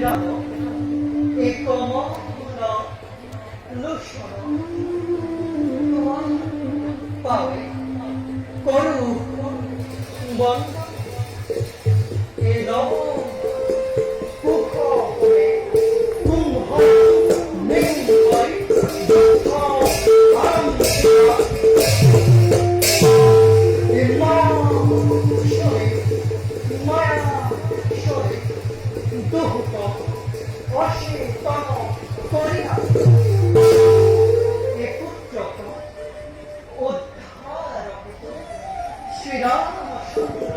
রাম একম লুসন পাবে করু বন্ধ এলো কুখ করে কুম্ভ নেই হয় দুঃখ আরম্ভ দুঃখ অশীতন করিয়া একত্রত উদ্ধার শ্রীরামচন্দ্র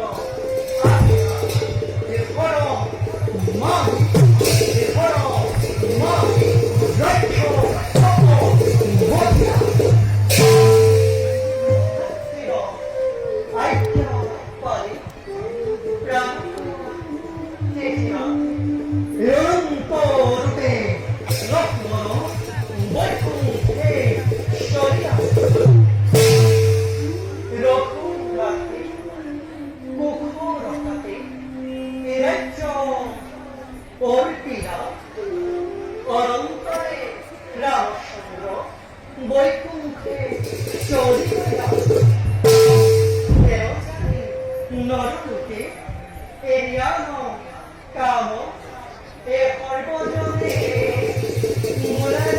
অনন্তরে রামচন্দ্র বৈকুণ্ঠে চলিয়া নরলোকে এরিয়ানো কাম এ সর্বজনে মূলা